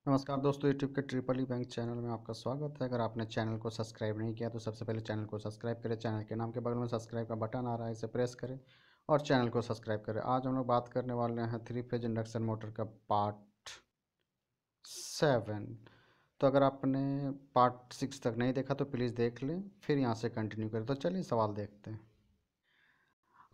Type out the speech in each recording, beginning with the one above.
नमस्कार दोस्तों, यूट्यूब के ट्रिपल ई बैंक चैनल में आपका स्वागत है। अगर आपने चैनल को सब्सक्राइब नहीं किया तो सबसे पहले चैनल को सब्सक्राइब करें। चैनल के नाम के बगल में सब्सक्राइब का बटन आ रहा है, इसे प्रेस करें और चैनल को सब्सक्राइब करें। आज हम लोग बात करने वाले हैं 3 फेज इंडक्शन मोटर का पार्ट 7। तो अगर आपने पार्ट 6 तक नहीं देखा तो प्लीज़ देख लें, फिर यहाँ से कंटिन्यू करें। तो चलिए सवाल देखते हैं।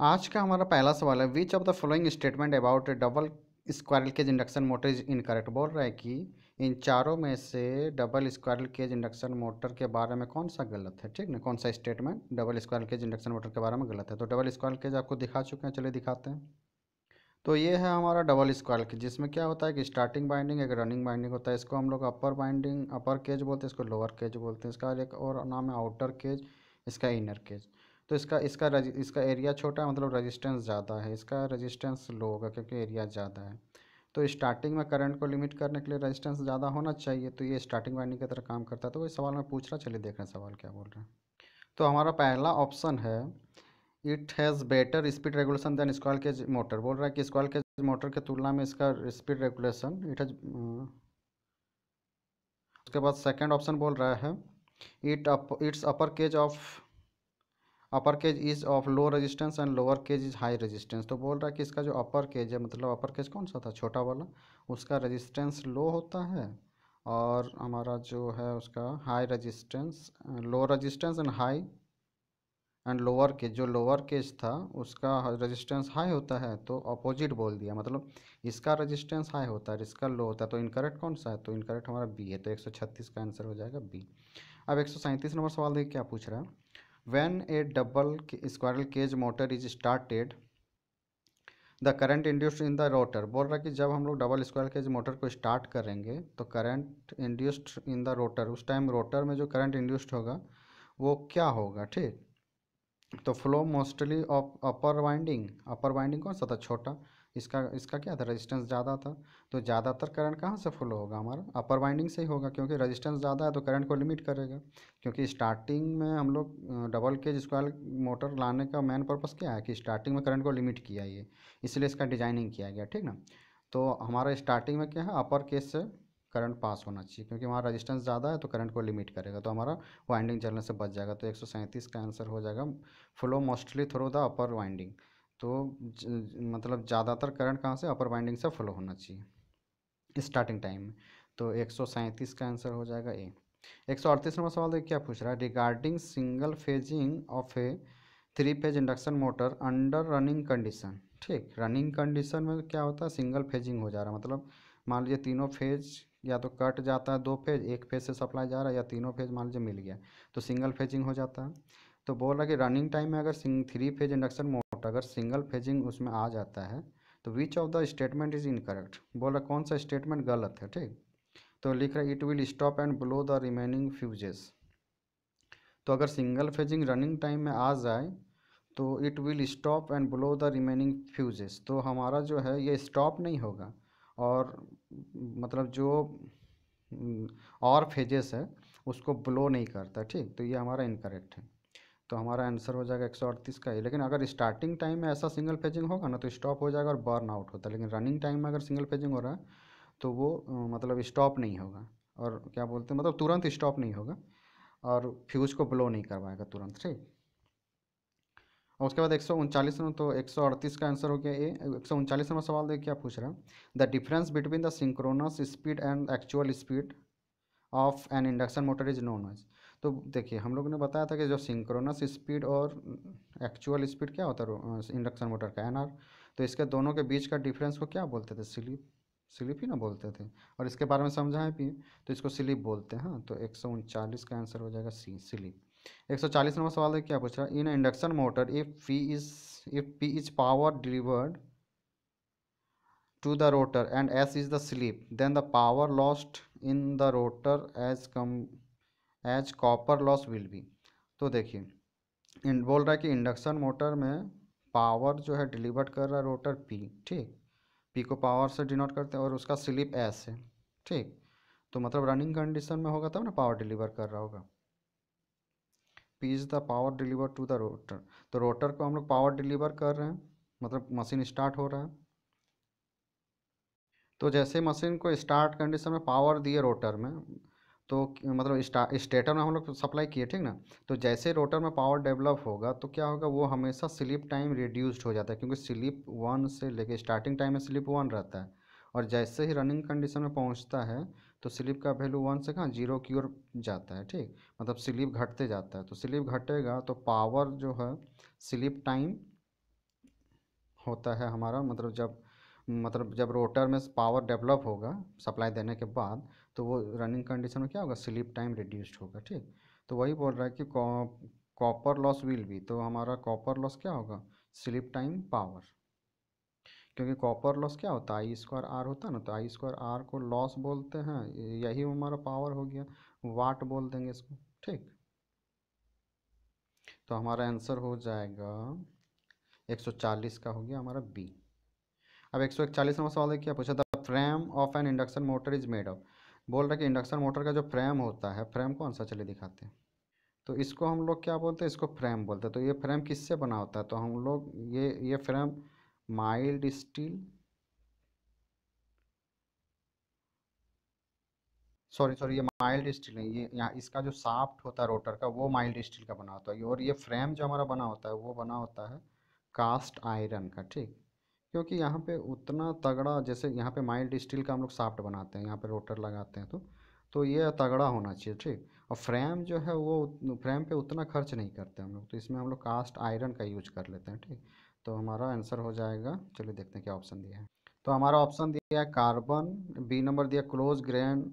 आज का हमारा पहला सवाल है, which of the following statement about a double squirrel cage induction motor is incorrect. बोल रहा है कि इन चारों में से double squirrel cage induction motor के बारे में कौन सा गलत है। ठीक ना, कौन सा statement double squirrel cage induction motor के बारे में गलत है। तो डबल स्क्वायरल केज आपको दिखा चुके हैं, चलिए दिखाते हैं। तो ये है हमारा डबल स्क्वायरल केज, जिसमें क्या होता है कि स्टार्टिंग बाइंडिंग एक रनिंग बाइंडिंग होता है। इसको हम लोग अपर बाइंडिंग अपर केज बोलते हैं, इसको लोअर केज बोलते हैं। इसका एक और नाम है आउटर केज, इसका इनर केज। तो इसका एरिया छोटा है, मतलब रेजिस्टेंस ज़्यादा है। इसका रेजिस्टेंस लो होगा क्योंकि एरिया ज़्यादा है। तो स्टार्टिंग में करंट को लिमिट करने के लिए रेजिस्टेंस ज़्यादा होना चाहिए, तो ये स्टार्टिंग वाइंडिंग की तरह काम करता है। तो वही सवाल मैं पूछ रहा, चलिए देख रहे हैं सवाल क्या बोल रहे हैं। तो हमारा पहला ऑप्शन है, it has better speed regulation than square cage motor. बोल रहा है कि स्क्वायर केज मोटर की तुलना में इसका स्पीड रेगुलेशन इट हैज। उसके बाद सेकंड ऑप्शन बोल रहा है, its upper cage is of low resistance and lower cage is high resistance. तो बोल रहा है कि इसका जो अपर केज है, मतलब अपर केज कौन सा था, छोटा वाला, उसका रेजिस्टेंस लो होता है। और हमारा जो है उसका high resistance, low resistance and high and lower cage, जो लोअर केज था उसका रेजिस्टेंस हाई होता है। तो अपोजिट बोल दिया, मतलब इसका रेजिस्टेंस हाई होता है, इसका लो होता है। तो इनकरेक्ट कौन सा है, तो इनकरेक्ट हमारा बी है। तो 136 का आंसर हो जाएगा बी। अब 137 नंबर सवाल देखिए क्या पूछ रहा है। When a double squirrel cage motor is started the current induced in the rotor. बोल रहा है कि जब हम लोग डबल स्क्वायर केज मोटर को स्टार्ट करेंगे तो current induced in the rotor, उस टाइम रोटर में जो करंट इंड्यूस्ड होगा वो क्या होगा। ठीक, तो flow mostly of upper winding कौन सा था, छोटा। इसका इसका क्या था, रेजिस्टेंस ज़्यादा था। तो ज़्यादातर करंट कहाँ से फ्लो होगा, हमारा अपर वाइंडिंग से ही होगा, क्योंकि रेजिस्टेंस ज़्यादा है तो करंट को लिमिट करेगा। क्योंकि स्टार्टिंग में हम लोग डबल केज स्क्वायर मोटर लाने का मेन पर्पस क्या है कि स्टार्टिंग में करंट को लिमिट किया ये, इसलिए इसका डिजाइनिंग किया गया। ठीक ना, तो हमारा स्टार्टिंग में क्या है, अपर केज से करंट पास होना चाहिए, क्योंकि वहाँ रेजिस्टेंस ज़्यादा है तो करंट को लिमिट करेगा, तो हमारा वाइंडिंग जलने से बच जाएगा। तो 137 का आंसर हो जाएगा flow mostly through the upper winding. तो मतलब ज़्यादातर करंट कहाँ से, अपर वाइंडिंग से फ्लो होना चाहिए स्टार्टिंग टाइम में। तो 137 का आंसर हो जाएगा ए। 138 नंबर सवाल देखिए क्या पूछ रहा है, regarding single phasing of A 3 phase induction motor under running condition. ठीक, रनिंग कंडीशन में क्या होता है, सिंगल फेजिंग हो जा रहा है, मतलब मान लीजिए तीनों फेज या तो कट जाता है, 2 फेज एक फेज से सप्लाई जा रहा है, या तीनों फेज मान लीजिए मिल गया तो सिंगल फेजिंग हो जाता है। तो बोल रहा है कि रनिंग टाइम में अगर 3 फेज इंडक्शन मोटर अगर सिंगल फेजिंग उसमें आ जाता है तो विच of the statement is incorrect. बोल रहा कौन सा स्टेटमेंट गलत है। ठीक, तो लिख रहा है it will stop and blow the remaining fuses. तो अगर सिंगल फेजिंग रनिंग टाइम में आ जाए तो it will stop and blow the remaining fuses. तो हमारा जो है ये स्टॉप नहीं होगा, और मतलब जो और फेजेस है उसको ब्लो नहीं करता। ठीक, तो ये हमारा इनकरेक्ट है। तो हमारा आंसर हो जाएगा 138 का ही। लेकिन अगर स्टार्टिंग टाइम में ऐसा सिंगल फेजिंग होगा ना तो स्टॉप हो जाएगा और बर्न आउट होता है। लेकिन रनिंग टाइम में अगर सिंगल फेजिंग हो रहा है तो वो मतलब स्टॉप नहीं होगा, और क्या बोलते हैं, मतलब तुरंत स्टॉप नहीं होगा और फ्यूज को ब्लो नहीं करवाएगा तुरंत। ठीक, और उसके बाद 139 में, तो 138 का आंसर हो गया ए। 139 में सवाल देखिए क्या पूछ रहा है, the difference between the synchronous speed and actual speed of an induction motor is known as. तो देखिए हम लोगों ने बताया था कि जो सिंक्रोनस स्पीड और एक्चुअल स्पीड क्या होता है इंडक्शन मोटर का, एन आर। तो इसके दोनों के बीच का डिफरेंस को क्या बोलते थे, स्लिप। स्लिप ही ना बोलते थे, और इसके बारे में समझाएं भी, तो इसको स्लिप बोलते हैं। हाँ, तो 139 का आंसर हो जाएगा सी, स्लिप। 140 नंबर सवाल है क्या पूछ रहा है, इन induction motor if P is power delivered to the rotor and s is the slip, then the power lost in the rotor as copper loss will be। तो देखिए बोल रहा है कि इंडक्शन मोटर में पावर जो है डिलीवर कर रहा है रोटर पी। ठीक, पी को पावर से डिनोट करते हैं और उसका स्लिप एस है। ठीक, तो मतलब रनिंग कंडीशन में होगा तब ना पावर डिलीवर कर रहा होगा। P is the power deliver to the rotor, तो रोटर को हम लोग पावर डिलीवर कर रहे हैं, मतलब मशीन स्टार्ट हो रहा है। तो जैसे मशीन को स्टार्ट कंडीशन में पावर दिए रोटर में, तो मतलब स्टेटर में हम लोग सप्लाई किए, ठीक ना। तो जैसे रोटर में पावर डेवलप होगा तो क्या होगा, वो हमेशा स्लिप टाइम रिड्यूस्ड हो जाता है, क्योंकि स्लिप वन से लेके स्टार्टिंग टाइम में स्लिप वन रहता है, और जैसे ही रनिंग कंडीशन में पहुंचता है तो स्लिप का वैल्यू वन से कहाँ जीरो की ओर जाता है, ठीक। मतलब स्लिप घटते जाता है, तो स्लिप घटेगा तो पावर जो है स्लिप टाइम होता है हमारा, मतलब जब रोटर में पावर डेवलप होगा सप्लाई देने के बाद, तो वो रनिंग कंडीशन में क्या होगा, स्लीप टाइम रिड्यूस्ड होगा, ठीक। तो वही बोल रहा है कि कॉपर लॉस विल भी, तो हमारा कॉपर लॉस क्या होगा, स्लीप टाइम पावर, क्योंकि कॉपर लॉस क्या होता है, आई स्क्वायर आर होता है ना, तो आई स्क्वायर आर को लॉस बोलते हैं, यही हमारा पावर हो गया, वाट बोल देंगे इसको, ठीक। तो हमारा आंसर हो जाएगा 140 का हो गया हमारा बी। अब 141 नंबर सवाल है, क्या पूछा था, frame of an induction motor is made of. बोल रहा है कि इंडक्शन मोटर का जो फ्रेम होता है, फ्रेम कौन सा, चलिए दिखाते हैं। तो इसको हम लोग क्या बोलते हैं, इसको फ्रेम बोलते हैं। तो ये फ्रेम किससे बना होता है, तो हम लोग ये frame mild steel, sorry sorry, ये माइल्ड स्टील नहीं, ये यहाँ इसका जो शाफ्ट होता है रोटर का वो माइल्ड स्टील का बना होता है, और ये फ्रेम जो हमारा बना होता है वो बना होता है कास्ट आयरन का, ठीक। क्योंकि यहाँ पे उतना तगड़ा, जैसे यहाँ पे माइल्ड स्टील का हम लोग शाफ्ट बनाते हैं, यहाँ पे रोटर लगाते हैं, तो ये तगड़ा होना चाहिए, ठीक। और फ्रेम जो है वो फ्रेम पे उतना खर्च नहीं करते हम लोग, तो इसमें हम लोग कास्ट आयरन का यूज कर लेते हैं, ठीक। तो हमारा आंसर हो जाएगा, चलिए देखते हैं क्या ऑप्शन दिया है। तो हमारा ऑप्शन दिया है कार्बन, बी नंबर दिया क्लोज ग्रेन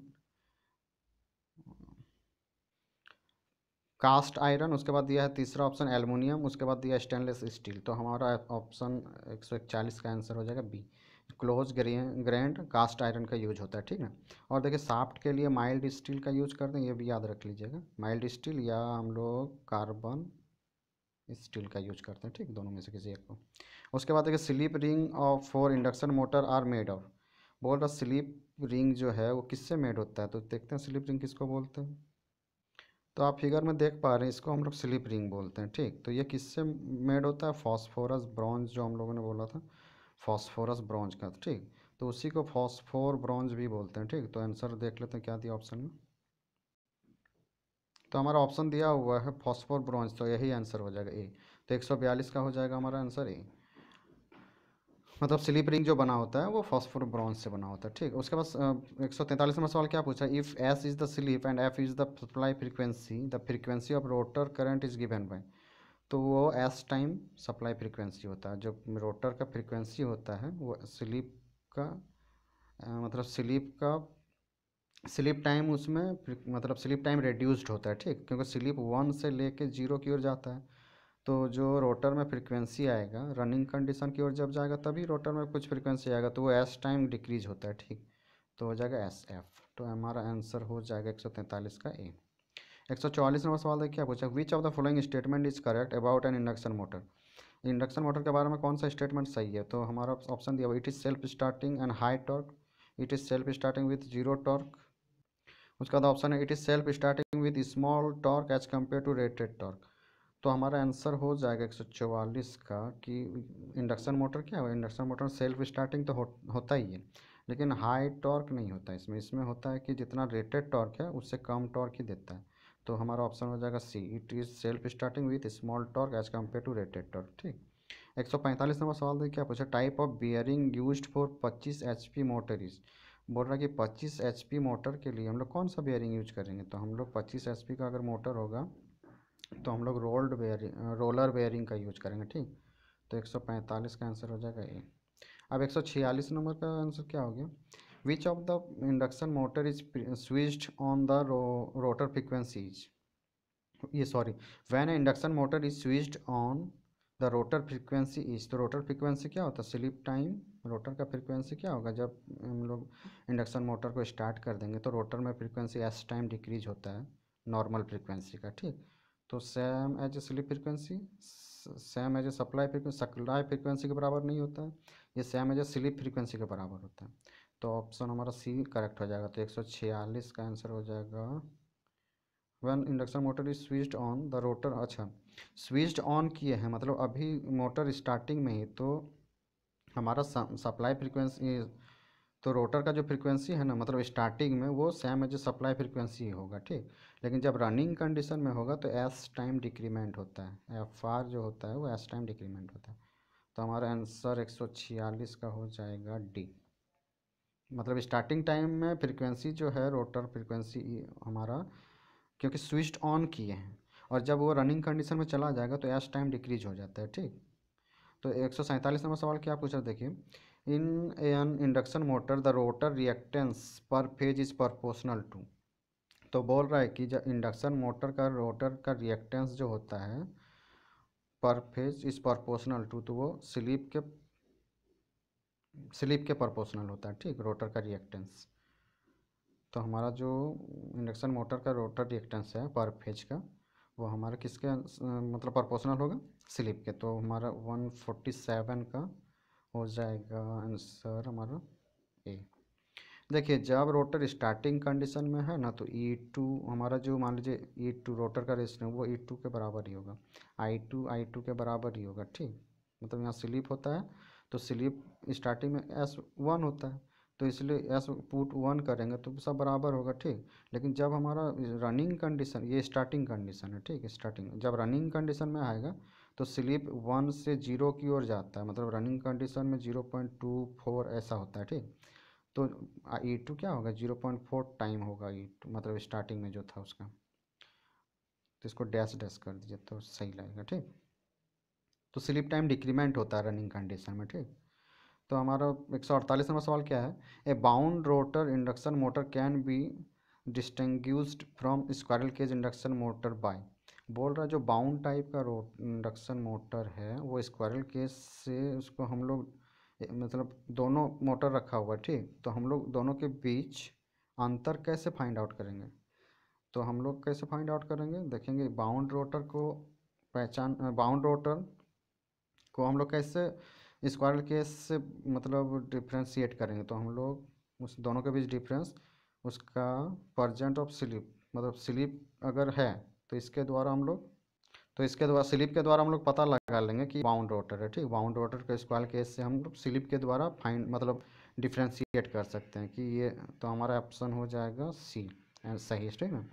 कास्ट आयरन, उसके बाद दिया है तीसरा ऑप्शन एल्युमिनियम, उसके बाद दिया स्टेनलेस स्टील। तो हमारा ऑप्शन 141 का आंसर हो जाएगा B, close grained cast iron का यूज होता है, ठीक है। और देखिए साफ्ट के लिए माइल्ड स्टील का यूज करते हैं, ये भी याद रख लीजिएगा, माइल्ड स्टील या हम लोग कार्बन स्टील का यूज करते हैं, ठीक, दोनों में से किसी एक को। उसके बाद देखिए slip ring of for induction motor are made of. बोल रहा स्लीप रिंग जो है वो किससे मेड होता है, तो देखते हैं स्लीप रिंग किसको बोलते हैं। तो आप फिगर में देख पा रहे हैं, इसको हम लोग स्लिप रिंग बोलते हैं, ठीक। तो ये किससे मेड होता है, फॉस्फोरस ब्रॉन्ज, जो हम लोगों ने बोला था फॉस्फोरस ब्रॉन्ज का, ठीक। तो उसी को फॉस्फोर ब्रॉन्ज भी बोलते हैं, ठीक। तो आंसर देख लेते हैं क्या दिया ऑप्शन में। तो हमारा ऑप्शन दिया हुआ है फॉस्फोर ब्रॉन्ज, तो यही आंसर हो जाएगा ए। तो 142 का हो जाएगा हमारा आंसर ए, मतलब स्लिप रिंग जो बना होता है वो फॉस्फोर ब्रॉन्ज से बना होता है, ठीक। उसके बाद 143 नंबर सवाल क्या पूछा, if S is the slip and F is the supply frequency, the frequency of rotor current is given by. तो वो एस टाइम सप्लाई फ्रीक्वेंसी होता है, जो रोटर का फ्रीक्वेंसी होता है वो स्लीप का मतलब स्लीप टाइम उसमें मतलब स्लीप टाइम रिड्यूस्ड होता है, ठीक। क्योंकि स्लीप वन से लेके जीरो की ओर जाता है, तो जो रोटर में फ्रीक्वेंसी आएगा रनिंग कंडीशन की ओर जब जाएगा तभी रोटर में कुछ फ्रीक्वेंसी आएगा, तो वो एस टाइम डिक्रीज होता है, ठीक। तो हो जाएगा एस एफ, तो हमारा आंसर हो जाएगा 143 का ए। 144 नंबर सवाल है, क्या पूछा, विच of the following statement is correct about an induction motor. Induction motor के बारे में कौन सा स्टेटमेंट सही है, तो हमारा ऑप्शन दिया हुआ, it is self starting and high torque, it is self starting with zero torque. उसका बाद ऑप्शन है, it is self starting with small torque as compare to rated torque. तो हमारा आंसर हो जाएगा 144 का कि इंडक्शन मोटर क्या है, इंडक्शन मोटर सेल्फ स्टार्टिंग तो होता ही है, लेकिन हाई टॉर्क नहीं होता है इसमें। इसमें होता है कि जितना रेटेड टॉर्क है उससे कम टॉर्क ही देता है। तो हमारा ऑप्शन हो जाएगा C, it is self starting with small torque as compare to rated torque, ठीक। 145 नंबर सवाल देखिए, क्या पूछा, type of bearing used for 25 HP motor is. बोल रहा है कि 25 एचपी मोटर के लिए हम लोग कौन सा बियरिंग यूज करेंगे, तो हम लोग 25 एचपी का अगर मोटर होगा तो हम लोग रोलर बेयरिंग का यूज करेंगे, ठीक। तो 145 का आंसर हो जाएगा ए। अब 146 नंबर का आंसर क्या हो गया, which of the induction motor is switched on the rotor frequencies, ये sorry, when induction motor is switched on the rotor frequency is. तो रोटर फ्रीक्वेंसी क्या होता है, स्लिप टाइम रोटर का फ्रीक्वेंसी क्या होगा, जब हम लोग इंडक्शन मोटर को स्टार्ट कर देंगे तो रोटर में फ्रीक्वेंसी एस टाइम डिक्रीज होता है नॉर्मल फ्रीक्वेंसी का, ठीक। तो same as a slip frequency, same as a supply frequency के बराबर नहीं होता है, ये same as a slip frequency के बराबर होता है। तो ऑप्शन हमारा सी करेक्ट हो जाएगा। तो 146 का आंसर हो जाएगा, one induction motor is switched on the rotor, अच्छा स्विच्ड ऑन किए हैं मतलब अभी मोटर स्टार्टिंग में ही, तो हमारा सप्लाई फ्रीक्वेंसी तो रोटर का जो फ्रीक्वेंसी है ना, मतलब स्टार्टिंग में वो सेम एज सप्लाई फ्रीक्वेंसी ही होगा, ठीक। लेकिन जब रनिंग कंडीशन में होगा तो एस टाइम डिक्रीमेंट होता है, एफ आर जो होता है वो एस टाइम डिक्रीमेंट होता है। तो हमारा आंसर 146 का हो जाएगा डी। मतलब स्टार्टिंग टाइम में फ्रीक्वेंसी जो है रोटर फ्रीक्वेंसी हमारा, क्योंकि स्विच ऑन किए हैं, और जब वो रनिंग कंडीशन में चला जाएगा तो एस टाइम डिक्रीज हो जाता है, ठीक। तो 147 नंबर सवाल क्या पूछा, देखिए। In an induction motor the rotor reactance पर फेज इज प्रोपोर्शनल टू। तो बोल रहा है कि जब इंडक्शन मोटर का रोटर का रिएक्टेंस जो होता है पर फेज इज प्रोपोर्शनल टू, तो वो स्लिप के प्रोपोर्शनल होता है, ठीक, रोटर का रिएक्टेंस। तो हमारा जो इंडक्शन मोटर का रोटर रिएक्टेंस है पर फेज का, वो हमारा किसके मतलब प्रोपोर्शनल होगा, स्लिप के। तो हमारा 147 का हो जाएगा आंसर हमारा ए। देखिए जब रोटर स्टार्टिंग कंडीशन में है ना, तो ई टू हमारा जो मान लीजिए ई टू रोटर का रेजिस्टेंस वो ई टू के बराबर ही होगा, आई टू के बराबर ही होगा, ठीक। मतलब यहाँ स्लिप होता है तो स्लिप स्टार्टिंग में एस वन होता है, तो इसलिए एस पुट वन करेंगे तो सब बराबर होगा, ठीक। लेकिन जब हमारा रनिंग कंडीशन, ये स्टार्टिंग कंडीशन है, ठीक, स्टार्टिंग जब रनिंग कंडीशन में आएगा तो स्लिप वन से जीरो की ओर जाता है, मतलब रनिंग कंडीशन में 0.24 ऐसा होता है, ठीक। तो ई टू क्या होगा, 0.4 टाइम होगा ई टू, मतलब स्टार्टिंग में जो था उसका। तो इसको डैश डैश कर दीजिए तो सही लगेगा, ठीक। तो स्लिप टाइम डिक्रीमेंट होता है रनिंग कंडीशन में, ठीक। तो हमारा 148 नंबर सवाल क्या है, a bound rotor induction motor can be distinguished from squirrel cage induction motor by. बोल रहा है जो बाउंड टाइप का इंडक्शन मोटर है वो स्क्वायरल केज से उसको हम लोग मतलब दोनों मोटर रखा हुआ है, ठीक। तो हम लोग दोनों के बीच अंतर कैसे फाइंड आउट करेंगे, तो हम लोग कैसे फाइंड आउट करेंगे, देखेंगे बाउंड रोटर को पहचान, बाउंड रोटर को हम लोग कैसे स्क्वायरल केस से मतलब डिफ्रेंशिएट करेंगे। तो हम लोग उस दोनों के बीच डिफरेंस उसका परजेंट ऑफ स्लिप, मतलब स्लिप अगर है तो इसके द्वारा हम लोग, तो इसके द्वारा स्लिप के द्वारा हम लोग पता लगा लेंगे कि बाउंड रोटर है, ठीक। बाउंड रोटर के स्क्वायर केस से हम लोग स्लिप के द्वारा फाइंड मतलब डिफ्रेंशिएट कर सकते हैं कि ये, तो हमारा ऑप्शन हो जाएगा सी सही, ठीक है।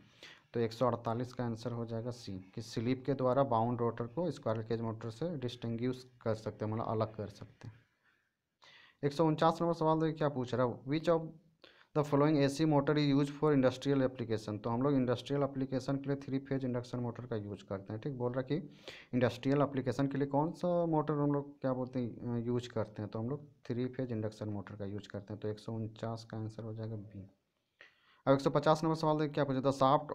तो 148 का आंसर हो जाएगा सी, कि स्लिप के द्वारा बाउंड रोटर को स्क्वायर केज मोटर से डिस्टिंग्विश कर सकते हैं, मतलब अलग कर सकते हैं। 149 नंबर सवाल देखिए क्या पूछ रहा है, which of the following AC motor is use for industrial application. तो हम लोग इंडस्ट्रियल एप्लीकेशन के लिए 3 फेज इंडक्शन मोटर का यूज करते हैं, ठीक। बोल रहा कि इंडस्ट्रियल एप्लीकेशन के लिए कौन सा मोटर हम लोग क्या बोलते हैं यूज करते हैं, तो हम लोग 3 फेज इंडक्शन मोटर का यूज करते हैं। तो 149 का आंसर हो जाएगा बी। अब 150 नंबर सवाल देखिए क्या पूछा, the shaft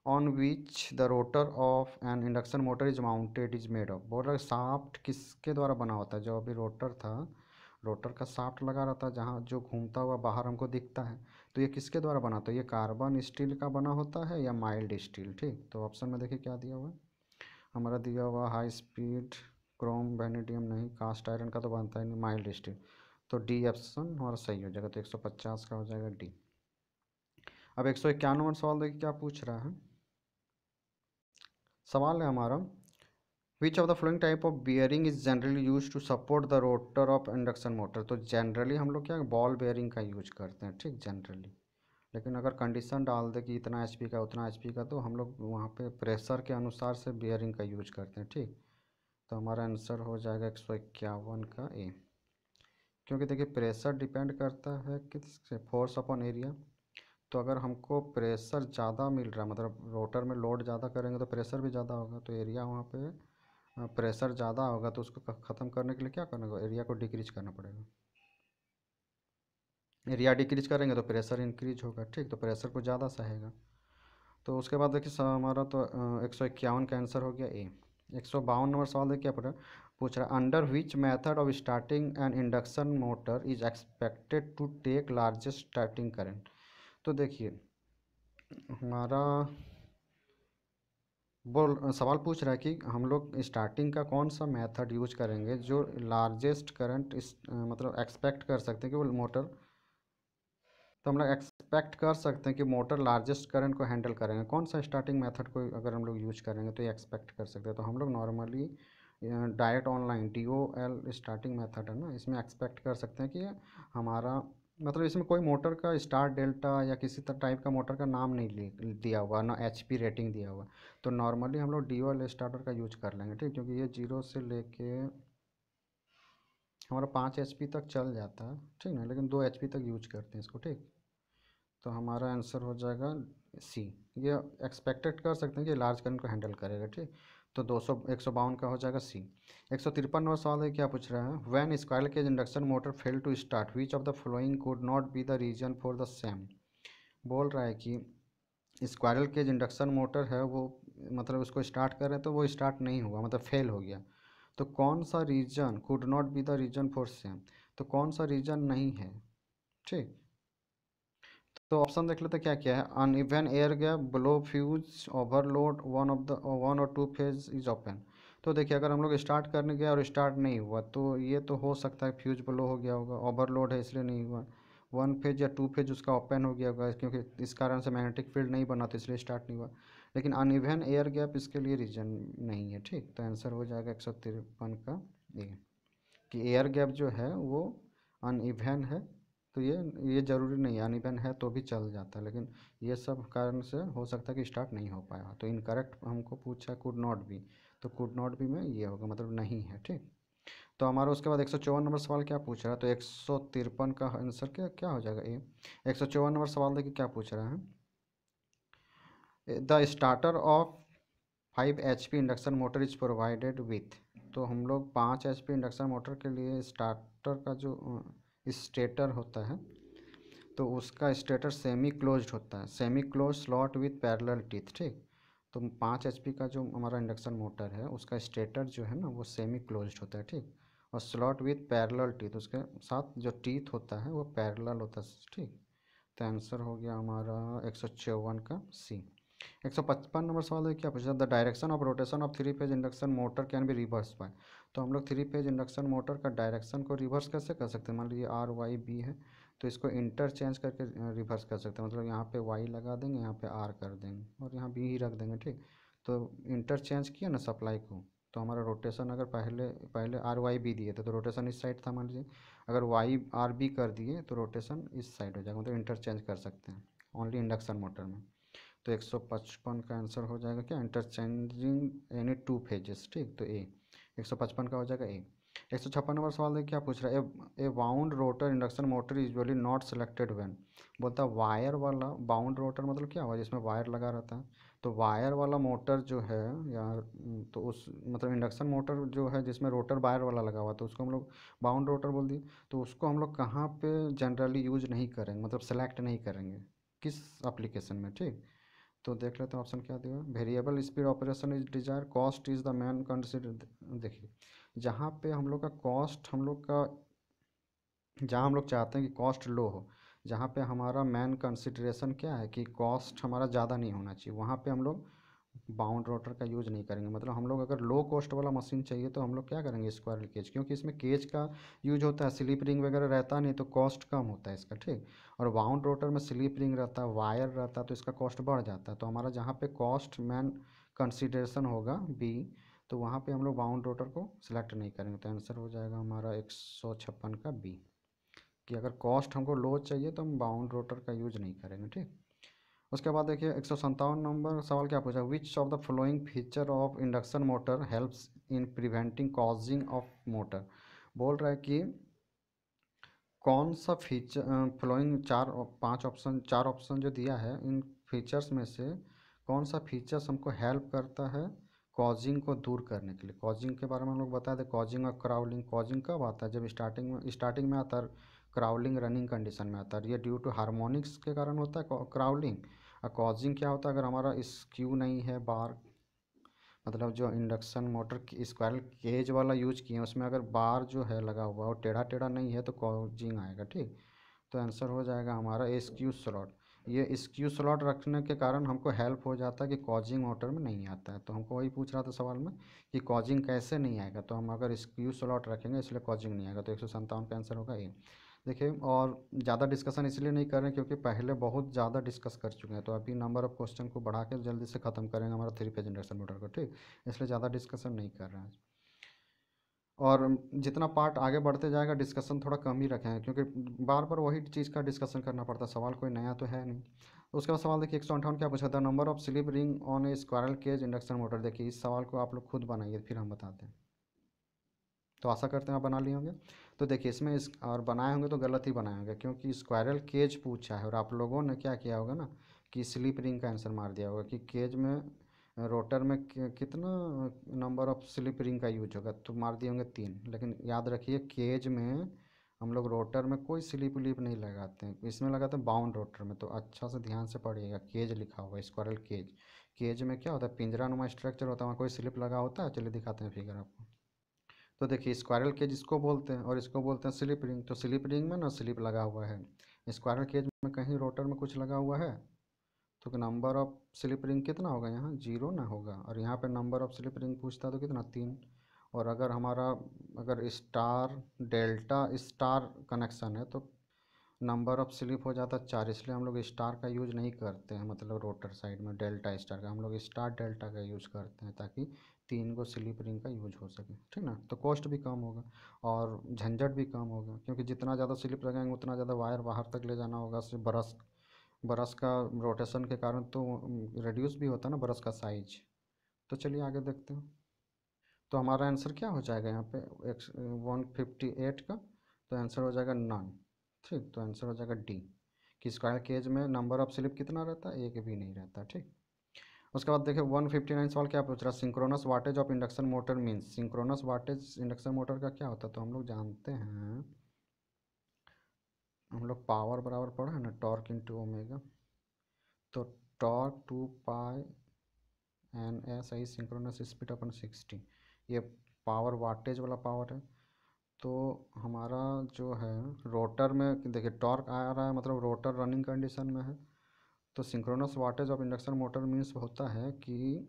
on which the rotor of an induction motor is mounted is made of. बोल रहा है शाफ्ट किसके द्वारा बना होता है, जो अभी रोटर था, रोटर का शाफ्ट लगा रहता है जहाँ जो घूमता हुआ बाहर हमको दिखता है, तो ये किसके द्वारा बना होता है, ये कार्बन स्टील का बना होता है या माइल्ड स्टील, ठीक। तो ऑप्शन में देखिए क्या दिया हुआ है, हमारा दिया हुआ हाई स्पीड क्रोम वैनेडियम नहीं, कास्ट आयरन का तो बनता ही नहीं, माइल्ड स्टील। तो डी ऑप्शन हमारा सही हो जाएगा, तो 150 का हो जाएगा डी। अब 151 नंबर सवाल देखिए क्या पूछ रहा है, सवाल है हमारा, which of the flowing type of bearing is generally use to support the rotor of induction motor. तो जनरली हम लोग क्या बॉल बेयरिंग का यूज करते हैं, ठीक, जनरली। लेकिन अगर कंडीशन डाल दे कि इतना एचपी का उतना एचपी का, तो हम लोग वहाँ पे प्रेशर के अनुसार से बियरिंग का यूज करते हैं, ठीक। तो हमारा आंसर हो जाएगा 151 का ए, क्योंकि देखिए प्रेशर डिपेंड करता है किस फोर्स अपॉन एरिया। तो अगर हमको प्रेशर ज़्यादा मिल रहा है, मतलब रोटर में लोड ज़्यादा करेंगे तो प्रेशर भी ज़्यादा होगा, तो एरिया वहाँ पे प्रेशर ज़्यादा होगा, तो उसको ख़त्म करने के लिए क्या करना होगा, एरिया को डिक्रीज करना पड़ेगा। एरिया डिक्रीज करेंगे तो प्रेशर इंक्रीज होगा, ठीक। तो प्रेशर को ज़्यादा सहेगा। तो उसके बाद देखिए हमारा तो 151 का आंसर हो गया ए। 152 नंबर सवाल देखिए क्या पूछ रहा है, under which method of starting an induction motor is expected to take largest starting current. तो देखिए हमारा बोल सवाल पूछ रहा है कि हम लोग स्टार्टिंग का कौन सा मेथड यूज करेंगे जो लार्जेस्ट करंट इस मतलब एक्सपेक्ट कर सकते हैं कि वो मोटर, तो हम लोग एक्सपेक्ट कर सकते हैं कि मोटर लार्जेस्ट करंट को हैंडल करेंगे, कौन सा स्टार्टिंग मेथड को अगर हम लोग यूज करेंगे तो ये एक्सपेक्ट कर सकते हैं। तो हम लोग normally direct online DOL starting method है ना, इसमें एक्सपेक्ट कर सकते हैं कि हमारा मतलब इसमें कोई मोटर का स्टार डेल्टा या किसी तरह टाइप का मोटर का नाम नहीं दिया हुआ, ना एचपी रेटिंग दिया हुआ। तो नॉर्मली हम लोग ड्यूअल स्टार्टर का यूज कर लेंगे, ठीक, क्योंकि ये 0 से लेके हमारा 5 HP तक चल जाता है, ठीक ना, लेकिन 2 HP तक यूज करते हैं इसको, ठीक। तो हमारा आंसर हो जाएगा सी। ये एक्सपेक्टेड कर सकते हैं कि लार्ज करंट को हैंडल करेगा, ठीक। तो 152 का हो जाएगा सी। 153 नंबर सवाल है, क्या पूछ रहा है, when squirrel cage induction motor fail to start which of the following could not be the reason for the same. बोल रहा है कि स्क्वायरल केज इंडक्शन मोटर है वो, मतलब उसको स्टार्ट कर रहे हैं तो वो स्टार्ट नहीं हुआ, मतलब फेल हो गया। तो कौन सा reason could not be the reason for same, तो कौन सा रीजन नहीं है, ठीक। तो ऑप्शन देख लेते क्या क्या है, uneven air gap, blow fuse, overload, one और टू फेज इज ओपन। तो देखिए अगर हम लोग स्टार्ट करने गए और स्टार्ट नहीं हुआ तो ये तो हो सकता है फ्यूज ब्लो हो गया होगा, ओवरलोड है इसलिए नहीं हुआ, वन फेज या टू फेज उसका ओपन हो गया होगा क्योंकि इस कारण से मैग्नेटिक फील्ड नहीं बना तो इसलिए स्टार्ट नहीं हुआ। लेकिन अनइवन एयर गैप इसके लिए रीजन नहीं है, ठीक। तो आंसर हो जाएगा 153 का ए, कि एयर गैप जो है वो अनइवन है। तो ये ज़रूरी नहीं है, अनइवन है तो भी चल जाता है, लेकिन ये सब कारण से हो सकता है कि स्टार्ट नहीं हो पाया। तो इनकरेक्ट हमको पूछा कुड नॉट बी, तो कुड नॉट बी में ये होगा, मतलब नहीं है, ठीक। तो हमारा उसके बाद 154 नंबर सवाल क्या पूछ रहा है, तो 153 का आंसर क्या क्या हो जाएगा ए। 154 नंबर सवाल देखिए क्या पूछ रहा है, the starter of 5 HP induction motor is provided with. तो हम लोग 5 HP इंडक्शन मोटर के लिए स्टार्टर का जो स्टेटर होता है तो उसका स्टेटर सेमी क्लोज्ड होता है, semi close slot with parallel teeth, ठीक। तो 5 HP का जो हमारा इंडक्शन मोटर है उसका स्टेटर जो है ना वो सेमी क्लोज्ड होता है, ठीक। और स्लॉट विथ पैरेलल टीथ, उसके साथ जो टीथ होता है वो पैरेलल होता है, ठीक। तो आंसर हो गया हमारा 154 का सी। 155 नंबर सवाल है, क्या पूछा, the direction of rotation of three phase induction motor can be reverse by. तो हम लोग थ्री फेज इंडक्शन मोटर का डायरेक्शन को रिवर्स कैसे कर सकते हैं, मान लीजिए आर वाई बी है तो इसको इंटरचेंज करके रिवर्स कर सकते हैं, मतलब यहाँ पे वाई लगा देंगे, यहाँ पे आर कर देंगे और यहाँ बी ही रख देंगे, ठीक। तो इंटरचेंज किया ना सप्लाई को, तो हमारा रोटेशन अगर पहले पहले आर वाई बी दिए थे तो रोटेशन इस साइड था, मान लीजिए अगर वाई आर बी कर दिए तो रोटेशन इस साइड हो जाएगा, मतलब इंटरचेंज कर सकते हैं ओनली इंडक्शन मोटर में। तो 155 का आंसर हो जाएगा क्या, इंटरचेंजिंग एनी टू फेजेस, ठीक। तो ए 155 का हो जाएगा ए। 156 नंबर सवाल है, क्या पूछ रहा है, a bound rotor induction motor usually not selected when. बोलता है वायर वाला बाउंड रोटर मतलब क्या हुआ, जिसमें वायर लगा रहता है। तो वायर वाला मोटर जो है या तो उस मतलब इंडक्शन मोटर जो है जिसमें रोटर वायर वाला लगा हुआ तो उसको हम लोग बाउंड रोटर बोल दिए। तो उसको हम लोग कहाँ पे जनरली यूज नहीं करेंगे, मतलब सेलेक्ट नहीं करेंगे, किस एप्लीकेशन में, ठीक। तो देख लेते हैं ऑप्शन क्या दिया, variable speed operation is desire, cost is the man consider. देखिए जहाँ पे हम लोग का कॉस्ट हम लोग का, जहाँ हम लोग चाहते हैं कि कॉस्ट लो हो, जहाँ पे हमारा मैन कंसिडरेशन क्या है कि कॉस्ट हमारा ज़्यादा नहीं होना चाहिए, वहाँ पे हम लोग बाउंड रोटर का यूज़ नहीं करेंगे। मतलब हम लोग अगर लो कॉस्ट वाला मशीन चाहिए तो हम लोग क्या करेंगे, स्क्वायरल केज, क्योंकि इसमें केज का यूज होता है, स्लिप रिंग वगैरह रहता नहीं तो कॉस्ट कम होता है इसका, ठीक। और बाउंड रोटर में स्लिप रिंग रहता है, वायर रहता है तो इसका कॉस्ट बढ़ जाता है। तो हमारा जहाँ पे कॉस्ट मैन कंसिडरेशन होगा बी, तो वहाँ पे हम लोग बाउंड रोटर को सिलेक्ट नहीं करेंगे। तो आंसर हो जाएगा हमारा 156 का बी, कि अगर कॉस्ट हमको लो चाहिए तो हम बाउंड रोटर का यूज नहीं करेंगे, ठीक। उसके बाद देखिए 157 नंबर सवाल क्या पूछा, विच of the following feature of induction motor helps in preventing causing of motor. बोल रहा है कि कौन सा फीचर फॉलोइंग चार ऑप्शन जो दिया है इन फीचर्स में से कौन सा फीचर्स हमको हेल्प करता है कॉजिंग को दूर करने के लिए। कॉजिंग के बारे में हम लोग बताए थे, कॉजिंग और क्राउलिंग। कॉजिंग कब आता है, जब स्टार्टिंग में आता है, क्राउलिंग रनिंग कंडीशन में आता है, ये ड्यू टू हार्मोनिक्स के कारण होता है क्राउलिंग। और कॉजिंग क्या होता है, अगर हमारा स्क्यू नहीं है बार, मतलब जो इंडक्शन मोटर की स्क्वायरल केज वाला यूज किए हैं उसमें अगर बार जो है लगा हुआ और टेढ़ा टेढ़ा नहीं है तो कॉजिंग आएगा, ठीक। तो आंसर हो जाएगा हमारा स्क्यू स्लॉट। ये स्क्यू स्लॉट रखने के कारण हमको हेल्प हो जाता है कि कॉजिंग मोटर में नहीं आता है। तो हमको वही पूछ रहा था सवाल में कि कॉजिंग कैसे नहीं आएगा, तो हम अगर स्क्यू स्लॉट रखेंगे इसलिए कॉजिंग नहीं आएगा। तो 157 का आंसर होगा ए। देखिए और ज़्यादा डिस्कशन इसलिए नहीं कर रहे हैं क्योंकि पहले बहुत ज़्यादा डिस्कस कर चुके हैं, तो अभी नंबर ऑफ़ क्वेश्चन को बढ़ा के जल्दी से ख़त्म करेंगे हमारा थ्री फेज इंडक्शन मोटर को, ठीक। इसलिए ज़्यादा डिस्कशन नहीं कर रहे हैं। और जितना पार्ट आगे बढ़ते जाएगा डिस्कशन थोड़ा कम ही रखेंगे, क्योंकि बार बार वही चीज़ का डिस्कशन करना पड़ता है, सवाल कोई नया तो है नहीं। तो उसके बाद सवाल देखिए 158 क्या पूछा था, number of slip ring on a squirrel cage induction motor. देखिए इस सवाल को आप लोग खुद बनाइए फिर हम बताते हैं। तो आशा करते हैं आप बना लिए होंगे। तो देखिए इसमें इस और बनाए होंगे तो गलत ही बनाए होंगे, क्योंकि स्क्वायरल केज पूछा है और आप लोगों ने क्या किया होगा ना कि स्लिप रिंग का आंसर मार दिया होगा कि केज में रोटर में कितना नंबर ऑफ स्लिप रिंग का यूज होगा, तो मार दिए होंगे 3। लेकिन याद रखिए केज में हम लोग रोटर में कोई स्लिप विलिप नहीं लगाते हैं, इसमें लगाते हैं बाउंड रोटर में। तो अच्छा से ध्यान से पढ़िएगा, केज लिखा हुआ है स्क्वायरल केज। केज में क्या होता है, पिंजरा नुमा स्ट्रक्चर होता है, वहाँ कोई स्लिप लगा होता है। चलिए दिखाते हैं फिगर आपको। तो देखिए स्क्वायरल केज इसको बोलते हैं और इसको बोलते हैं स्लिप रिंग। तो स्लिप रिंग में ना स्लिप लगा हुआ है, स्क्वायरल केज में कहीं रोटर में कुछ लगा हुआ है, तो नंबर ऑफ स्लिप रिंग कितना होगा, यहाँ 0 ना होगा। और यहाँ पे नंबर ऑफ स्लिप रिंग पूछता तो कितना 3। और अगर हमारा अगर स्टार डेल्टा स्टार कनेक्शन है तो नंबर ऑफ स्लिप हो जाता 4। इसलिए हम लोग स्टार का यूज़ नहीं करते हैं, मतलब रोटर साइड में डेल्टा स्टार का, हम लोग स्टार डेल्टा का यूज़ करते हैं ताकि 3 गो स्लिप रिंग का यूज हो सके, ठीक ना। तो कॉस्ट भी कम होगा और झंझट भी कम होगा, क्योंकि जितना ज़्यादा स्लिप लगाएंगे उतना ज़्यादा वायर बाहर तक ले जाना होगा। सिर्फ ब्रश ब्रश का रोटेशन के कारण तो रिड्यूस भी होता है ना ब्रश का साइज। तो चलिए आगे देखते हैं। तो हमारा आंसर क्या हो जाएगा यहाँ पे 158 का, तो आंसर हो जाएगा नन। ठीक, तो आंसर हो जाएगा डी कि स्क्वायर केज में नंबर ऑफ स्लिप कितना रहता है, एक भी नहीं रहता। ठीक, उसके बाद देखिए 159 सवाल क्या पूछ रहा है, synchronous wattage of induction motor means. Synchronous wattage induction motor का क्या होता है, तो हम लोग जानते हैं, हम लोग पावर बराबर पढ़ा है ना, टॉर्क इंटू ओमेगा। तो torque 2 pi N S I synchronous speed अपन 60, ये पावर वाटेज वाला पावर है। तो हमारा जो है रोटर में देखिए टॉर्क आ रहा है, मतलब रोटर रनिंग कंडीशन में है। तो synchronous wattage of induction motor means होता है कि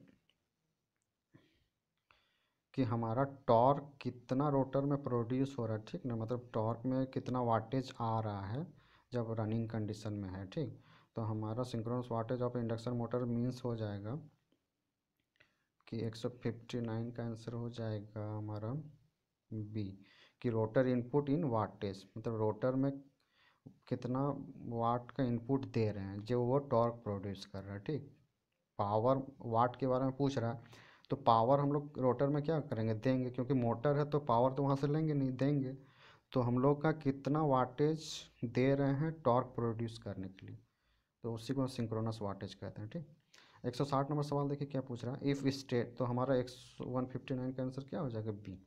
हमारा टॉर्क कितना रोटर में प्रोड्यूस हो रहा है, ठीक ना, मतलब टॉर्क में कितना वाटेज आ रहा है जब रनिंग कंडीशन में है। ठीक, तो हमारा synchronous wattage of induction motor means हो जाएगा कि 159 का आंसर हो जाएगा हमारा बी, कि रोटर इनपुट इन वाटेज, मतलब रोटर में कितना वाट का इनपुट दे रहे हैं जो वो टॉर्क प्रोड्यूस कर रहा है। ठीक, पावर वाट के बारे में पूछ रहा है, तो पावर हम लोग रोटर में क्या करेंगे, देंगे, क्योंकि मोटर है तो पावर तो वहाँ से लेंगे नहीं, देंगे। तो हम लोग का कितना वाटेज दे रहे हैं टॉर्क प्रोड्यूस करने के लिए, तो उसी को सिंक्रोनस वाटेज कहते हैं। ठीक, 160 नंबर सवाल देखिए क्या पूछ रहा है, इफ़ स्टेट। तो हमारा 159 का आंसर क्या हो जाएगा बी।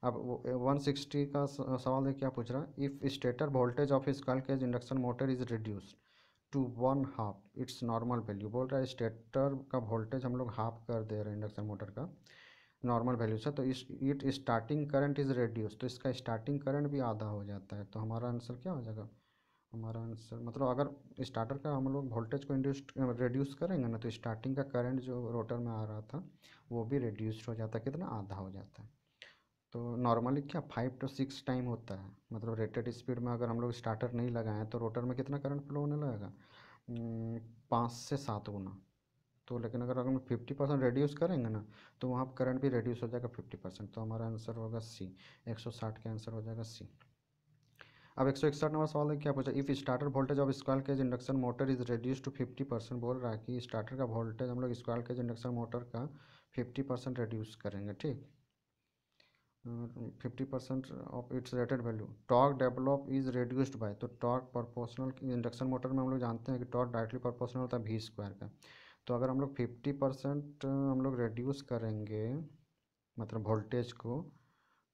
अब 160 का सवाल देखिए क्या पूछ रहा है, if stator voltage of square cage induction motor is reduced to 1/2 its normal value. बोल रहा है स्टेटर का वोल्टेज हम लोग हाफ कर दे रहे हैं इंडक्शन मोटर का नॉर्मल वैल्यू से, तो इस it starting current is reduce, तो इसका स्टार्टिंग करंट भी आधा हो जाता है। तो हमारा आंसर क्या हो जाएगा, हमारा आंसर मतलब अगर स्टार्टर का हम लोग वोल्टेज को इंड्यूस रिड्यूस करेंगे ना, तो स्टार्टिंग का करंट जो रोटर में आ रहा था वो भी रिड्यूस्ड हो जाता है, कितना, आधा हो जाता है। तो नॉर्मली क्या 5 to 6 टाइम होता है, मतलब रेटेड स्पीड में अगर हम लोग स्टार्टर नहीं लगाएं तो रोटर में कितना करंट फ्लो होने लगेगा, 5 से 7 गुना। तो लेकिन अगर हम 50% रिड्यूस करेंगे ना तो वहाँ करंट भी रिड्यूस हो जाएगा 50%। तो हमारा आंसर होगा सी, 160 का आंसर हो जाएगा सी। अब 161 नंबर सवाल है क्या पूछा, if starter voltage of square cage induction motor is reduce to 50%। बोल रहा है कि स्टार्टर का वोल्टेज हम लोग स्क्वायर केज इंडक्शन मोटर का 50% रिड्यूस करेंगे। ठीक, 50% of its rated value, torque develop is reduced by. तो टॉर्क प्रोपोर्शनल इंडक्शन मोटर में हम लोग जानते हैं कि टॉर्क डायरेक्टली प्रोपोर्शनल होता है वी स्क्वायर का। तो अगर हम लोग 50% हम लोग रिड्यूस करेंगे मतलब वोल्टेज को,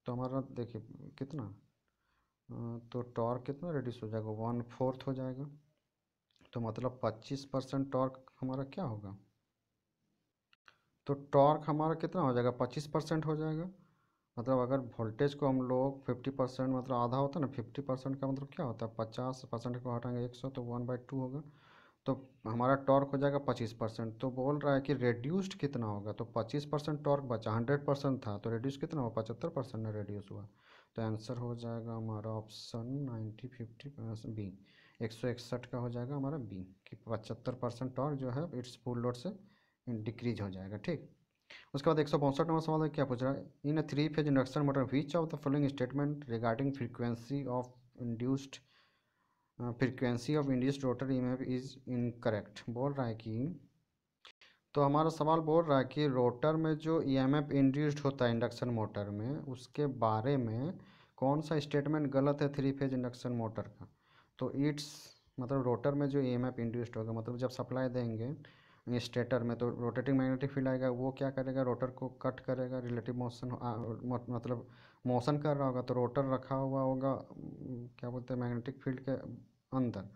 तो हमारा देखिए कितना, तो टॉर्क कितना रिड्यूस हो जाएगा, 1/4 हो जाएगा। तो मतलब 25% टॉर्क हमारा क्या होगा, तो टॉर्क हमारा कितना हो जाएगा, 25% हो जाएगा। मतलब अगर वोल्टेज को हम लोग 50% मतलब आधा होता है ना, 50% का मतलब क्या होता है, 50% को हटाएंगे 100 तो 1/2 होगा। तो हमारा टॉर्क हो जाएगा 25%। तो बोल रहा है कि रेड्यूस्ड कितना होगा, तो 25% टॉर्क बचा, 100% था तो रेड्यूस कितना हुआ, 75% में रेड्यूस हुआ। तो आंसर हो जाएगा हमारा ऑप्शन 90/50 बी, 161 का हो जाएगा हमारा बी, कि 75% टॉर्क जो है इट्स फुल लोड से डिक्रीज हो जाएगा। ठीक, उसके बाद 162 नंबर सवाल है, क्या पूछ रहा है, in a three phase induction motor which of the following statement regarding frequency of induced rotor EMF is incorrect. बोल रहा है कि, तो हमारा सवाल बोल रहा है कि रोटर में जो ईएमएफ इंड्यूस्ड होता है इंडक्शन मोटर में, उसके बारे में कौन सा स्टेटमेंट गलत है थ्री फेज इंडक्शन मोटर का। तो इट्स मतलब रोटर में जो ईएमएफ इंड्यूस्ड होगा, मतलब जब सप्लाई देंगे स्टेटर में तो रोटेटिंग मैग्नेटिक फील्ड आएगा, वो क्या करेगा, रोटर को कट करेगा, रिलेटिव मोशन मतलब मोशन कर रहा होगा, तो रोटर रखा हुआ होगा क्या बोलते हैं मैग्नेटिक फील्ड के अंदर,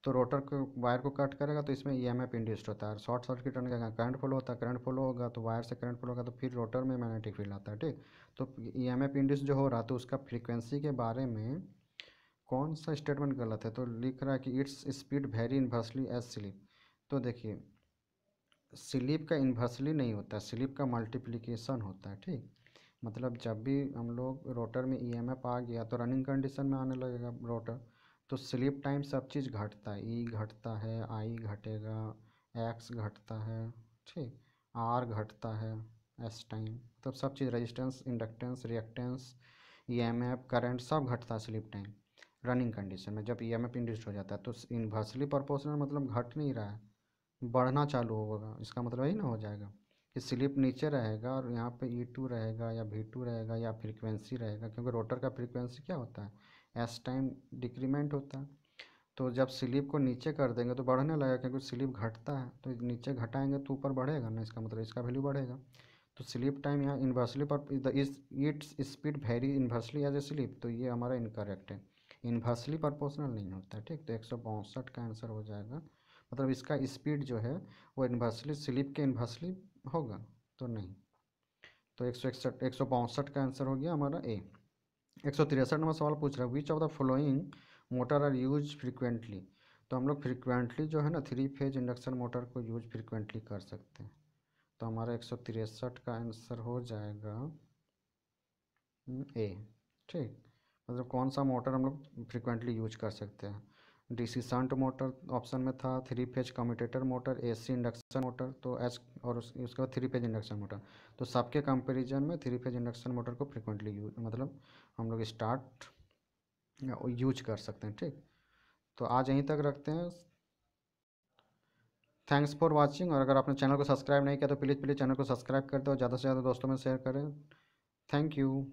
तो रोटर को वायर को कट करेगा तो इसमें ईएमएफ इंड्यूस्ड होता है। शॉर्ट सर्किट होने का करंट फ्लो होता है, करंट फ्लो होगा तो वायर से करंट फ्लो होगा तो फिर रोटर में मैग्नेटिक फील्ड आता है, ठीक। तो ईएमएफ इंड्यूस्ड जो हो रहा है तो उसका फ्रीक्वेंसी के बारे में कौन सा स्टेटमेंट गलत है, तो लिख रहा है कि its speed very inversely as slip. तो देखिए स्लिप का इन्वर्सली नहीं होता है, स्लिप का मल्टीप्लिकेशन होता है, ठीक। मतलब जब भी हम लोग रोटर में ईएमएफ आ गया तो रनिंग कंडीशन में आने लगेगा रोटर, तो स्लिप टाइम सब चीज़ घटता है, ई घटता है, आई घटेगा, एक्स घटता है, ठीक, आर घटता है, एस टाइम, तो सब चीज़ resistance, inductance, reactance, EMF, current सब घटता है स्लिप टाइम रनिंग कंडीशन में। जब ईएमएफ इंड्यूस्ड हो जाता है तो इन्वर्सली प्रोपोर्शनल मतलब घट नहीं रहा है, बढ़ना चालू होगा, इसका मतलब यही ना हो जाएगा कि स्लिप नीचे रहेगा और यहाँ पे E2 रहेगा या V2 रहेगा या फ्रीक्वेंसी रहेगा, क्योंकि रोटर का फ्रीक्वेंसी क्या होता है, एस टाइम डिक्रीमेंट होता है। तो जब स्लिप को नीचे कर देंगे तो बढ़ने लगेगा, क्योंकि स्लिप घटता है तो नीचे घटाएंगे तो ऊपर बढ़ेगा ना, इसका मतलब इसका वैल्यू बढ़ेगा। तो स्लिप टाइम यहाँ इन्वर्सली पर it's speed very inversely as a slip, तो ये हमारा इनकरेक्ट है, इन्वर्सली प्रोपोर्शनल नहीं होता है, ठीक। तो 162 का आंसर हो जाएगा, मतलब इसका स्पीड जो है वो इन्वर्सली स्लिप के इन्वर्सली होगा, तो नहीं। तो 162 का आंसर हो गया हमारा ए। 163 नंबर सवाल पूछ रहा है, which of the following motor are use frequently. तो हम लोग फ्रिक्वेंटली जो है ना थ्री फेज इंडक्शन मोटर को यूज फ्रिक्वेंटली कर सकते हैं। तो हमारा 163 का आंसर हो जाएगा ए, ठीक। मतलब कौन सा मोटर हम लोग फ्रिक्वेंटली यूज कर सकते हैं, डीसी शंट मोटर ऑप्शन में था, three phase commutator motor, AC induction motor, तो एच और उसके बाद थ्री फेज इंडक्शन मोटर। तो सबके कंपैरिजन में थ्री फेज इंडक्शन मोटर को फ्रिक्वेंटली यूज मतलब हम लोग स्टार्ट यूज कर सकते हैं, ठीक। तो आज यहीं तक रखते हैं। थैंक्स फॉर वाचिंग, और अगर आपने चैनल को सब्सक्राइब नहीं किया तो प्लीज़ प्लीज़ चैनल को सब्सक्राइब कर दो, ज़्यादा से ज़्यादा दोस्तों में शेयर करें। Thank you.